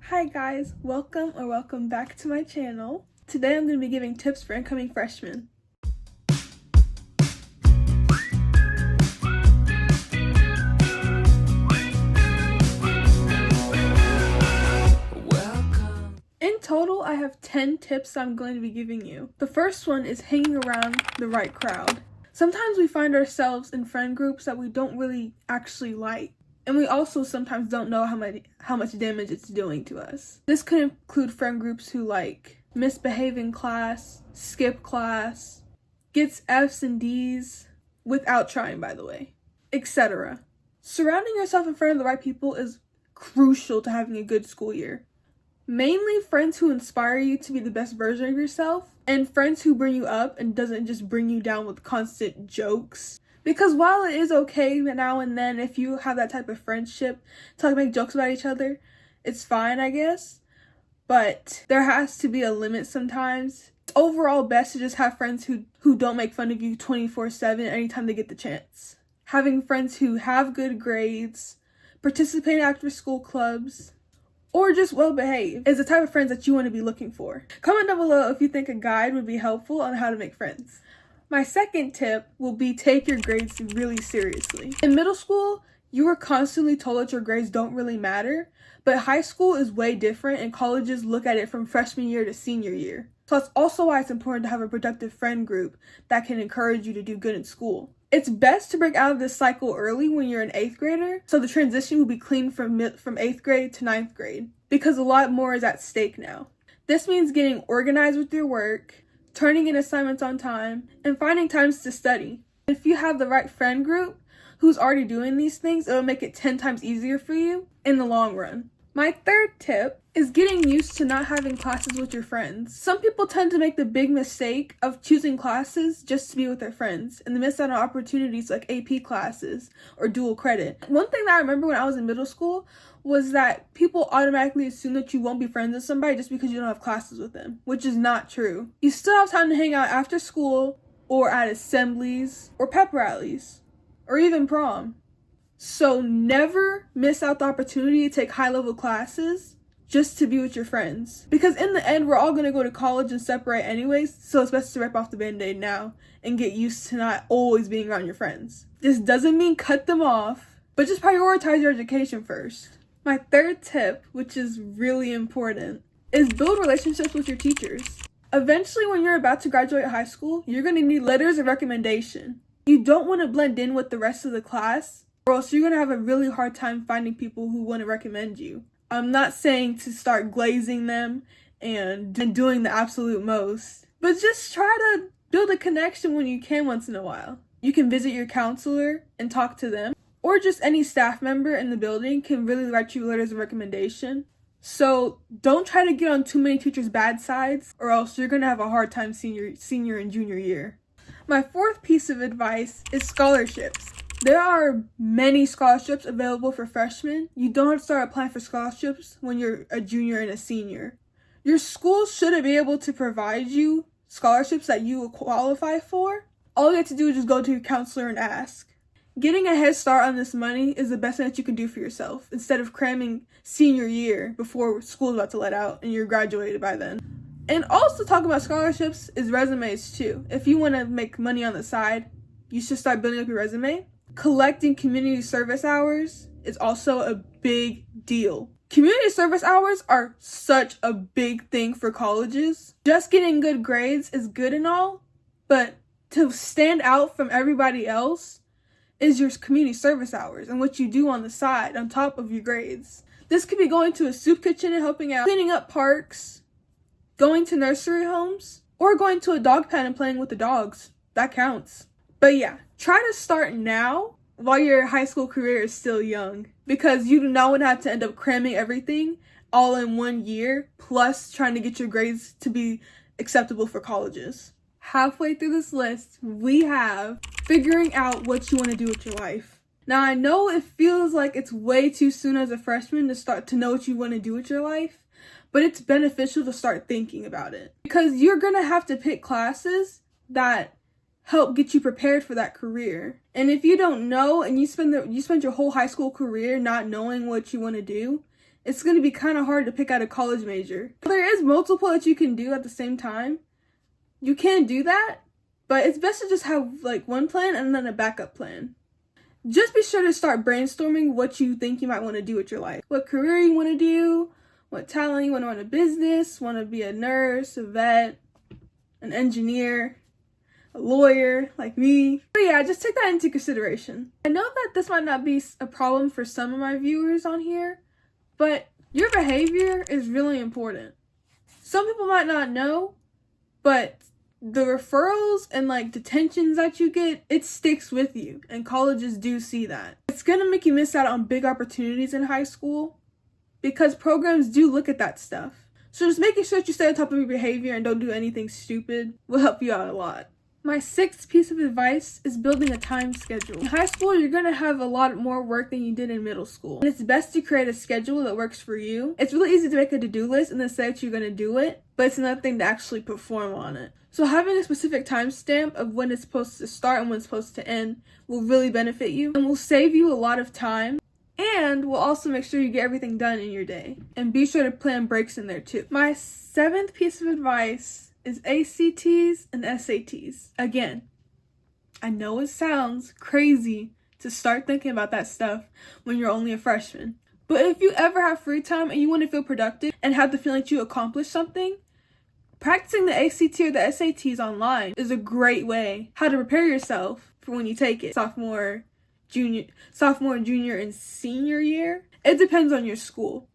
Hi guys, welcome back to my channel. Today I'm going to be giving tips for incoming freshmen. In total, I have 10 tips I'm going to be giving you. The first one is hanging around the right crowd. Sometimes we find ourselves in friend groups that we don't really actually like. And we also sometimes don't know how much damage it's doing to us. This could include friend groups who misbehave in class, skip class, gets F's and D's without trying, by the way, etc. Surrounding yourself in front of the right people is crucial to having a good school year. Mainly friends who inspire you to be the best version of yourself, and friends who bring you up and doesn't just bring you down with constant jokes. Because while it is okay now and then if you have that type of friendship to make jokes about each other, it's fine, I guess. But there has to be a limit sometimes. It's overall best to just have friends who don't make fun of you 24/7 anytime they get the chance. Having friends who have good grades, participate in after school clubs, or just well behaved is the type of friends that you want to be looking for. Comment down below if you think a guide would be helpful on how to make friends. My second tip will be take your grades really seriously. In middle school, you were constantly told that your grades don't really matter, but high school is way different and colleges look at it from freshman year to senior year. So that's also why it's important to have a productive friend group that can encourage you to do good in school. It's best to break out of this cycle early when you're an 8th grader, so the transition will be clean from 8th grade to 9th grade, because a lot more is at stake now. This means getting organized with your work, turning in assignments on time, and finding times to study. If you have the right friend group who's already doing these things, it'll make it 10 times easier for you in the long run. My third tip is getting used to not having classes with your friends. Some people tend to make the big mistake of choosing classes just to be with their friends, and they miss out on opportunities like AP classes or dual credit. One thing that I remember when I was in middle school was that people automatically assume that you won't be friends with somebody just because you don't have classes with them, which is not true. You still have time to hang out after school or at assemblies or pep rallies or even prom. So never miss out the opportunity to take high-level classes just to be with your friends. Because in the end, we're all going to go to college and separate anyways, so it's best to rip off the band-aid now and get used to not always being around your friends. This doesn't mean cut them off, but just prioritize your education first. My third tip, which is really important, is build relationships with your teachers. Eventually, when you're about to graduate high school, you're going to need letters of recommendation. You don't want to blend in with the rest of the class, or else you're going to have a really hard time finding people who want to recommend you. I'm not saying to start glazing them and doing the absolute most, but just try to build a connection when you can once in a while. You can visit your counselor and talk to them, or just any staff member in the building can really write you letters of recommendation. So don't try to get on too many teachers' bad sides, or else you're going to have a hard time senior and junior year. My fourth piece of advice is scholarships. There are many scholarships available for freshmen. You don't have to start applying for scholarships when you're a junior and a senior. Your school shouldn't be able to provide you scholarships that you will qualify for. All you have to do is just go to your counselor and ask. Getting a head start on this money is the best thing that you can do for yourself, instead of cramming senior year before school's about to let out and you're graduated by then. And also talking about scholarships is resumes too. If you want to make money on the side, you should start building up your resume. Collecting community service hours is also a big deal. Community service hours are such a big thing for colleges. Just getting good grades is good and all, but to stand out from everybody else is your community service hours and what you do on the side on top of your grades. This could be going to a soup kitchen and helping out, cleaning up parks, going to nursery homes, or going to a dog pen and playing with the dogs. That counts. But yeah, try to start now while your high school career is still young, because you do not want to have to end up cramming everything all in one year, plus trying to get your grades to be acceptable for colleges. Halfway through this list, we have figuring out what you want to do with your life. Now, I know it feels like it's way too soon as a freshman to start to know what you want to do with your life, but it's beneficial to start thinking about it, because you're going to have to pick classes that help get you prepared for that career. And if you don't know and you spend your whole high school career not knowing what you want to do, it's going to be kind of hard to pick out a college major. There is multiple that you can do at the same time. You can do that, but it's best to just have like one plan and then a backup plan. Just be sure to start brainstorming what you think you might want to do with your life. What career you want to do, what talent you want to run a business, want to be a nurse, a vet, an engineer, a lawyer like me. But yeah, just take that into consideration. I know that this might not be a problem for some of my viewers on here, but your behavior is really important. Some people might not know, but the referrals and like detentions that you get, it sticks with you, and colleges do see that. It's gonna make you miss out on big opportunities in high school because programs do look at that stuff. So just making sure that you stay on top of your behavior and don't do anything stupid will help you out a lot. My 6th piece of advice is building a time schedule. In high school, you're going to have a lot more work than you did in middle school. And it's best to create a schedule that works for you. It's really easy to make a to-do list and then say that you're going to do it, but it's another thing to actually perform on it. So having a specific timestamp of when it's supposed to start and when it's supposed to end will really benefit you and will save you a lot of time, and will also make sure you get everything done in your day. And be sure to plan breaks in there too. My 7th piece of advice is ACTs and SATs. Again, I know it sounds crazy to start thinking about that stuff when you're only a freshman. But if you ever have free time and you want to feel productive and have the feeling that you accomplished something, practicing the ACT or the SATs online is a great way how to prepare yourself for when you take it. Sophomore, junior, and senior year. It depends on your school.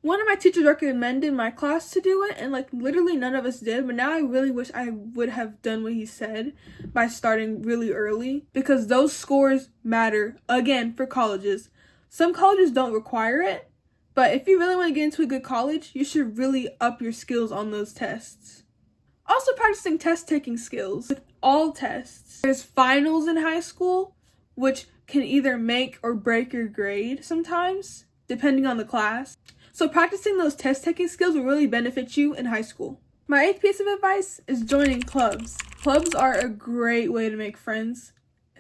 One of my teachers recommended my class to do it, and like literally none of us did, but now I really wish I would have done what he said by starting really early, because those scores matter, again, for colleges. Some colleges don't require it, but if you really want to get into a good college, you should really up your skills on those tests. Also practicing test-taking skills with all tests. There's finals in high school, which can either make or break your grade sometimes, depending on the class. So practicing those test-taking skills will really benefit you in high school. My 8th piece of advice is joining clubs. Clubs are a great way to make friends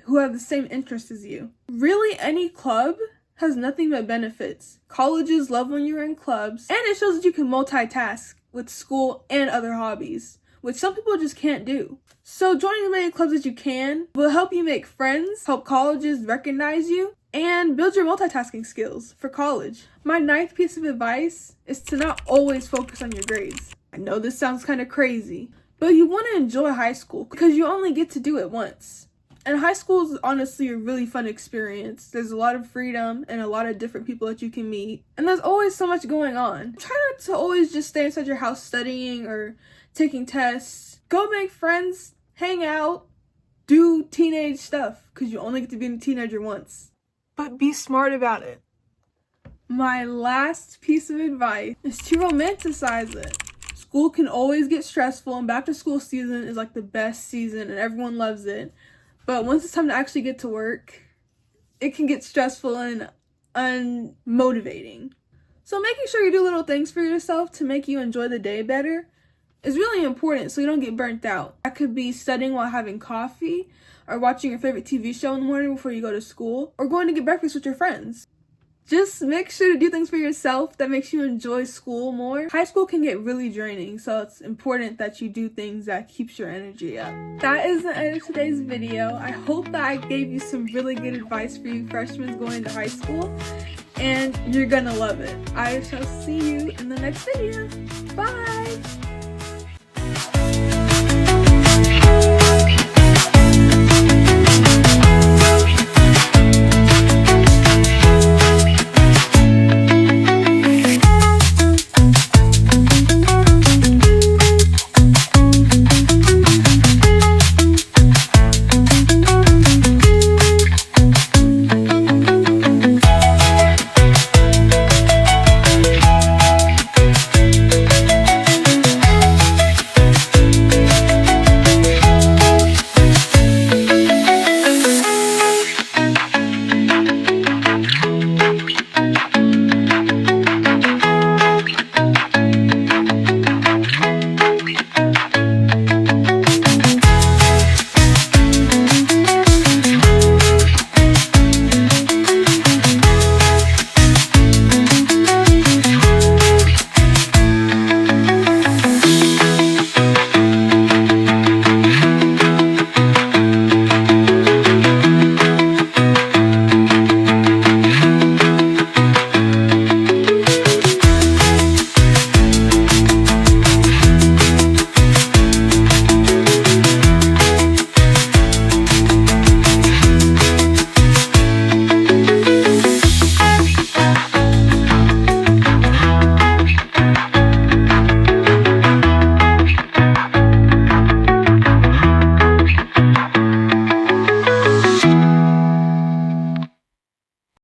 who have the same interests as you. Really, any club has nothing but benefits. Colleges love when you're in clubs, and it shows that you can multitask with school and other hobbies, which some people just can't do. So joining as many clubs as you can will help you make friends, help colleges recognize you, and build your multitasking skills for college. My 9th piece of advice is to not always focus on your grades. I know this sounds kind of crazy, but you want to enjoy high school because you only get to do it once. And high school is honestly a really fun experience. There's a lot of freedom and a lot of different people that you can meet. And there's always so much going on. Try not to always just stay inside your house studying or taking tests. Go make friends, hang out, do teenage stuff, because you only get to be a teenager once. But be smart about it. My last piece of advice is to romanticize it. School can always get stressful, and back to school season is like the best season and everyone loves it. But once it's time to actually get to work, it can get stressful and unmotivating. So making sure you do little things for yourself to make you enjoy the day better is really important so you don't get burnt out. That could be studying while having coffee, or watching your favorite TV show in the morning before you go to school, or going to get breakfast with your friends. Just make sure to do things for yourself that makes you enjoy school more. High school can get really draining, so it's important that you do things that keeps your energy up. That is the end of today's video. I hope that I gave you some really good advice for you freshmen going to high school, and you're gonna love it. I shall see you in the next video. Bye!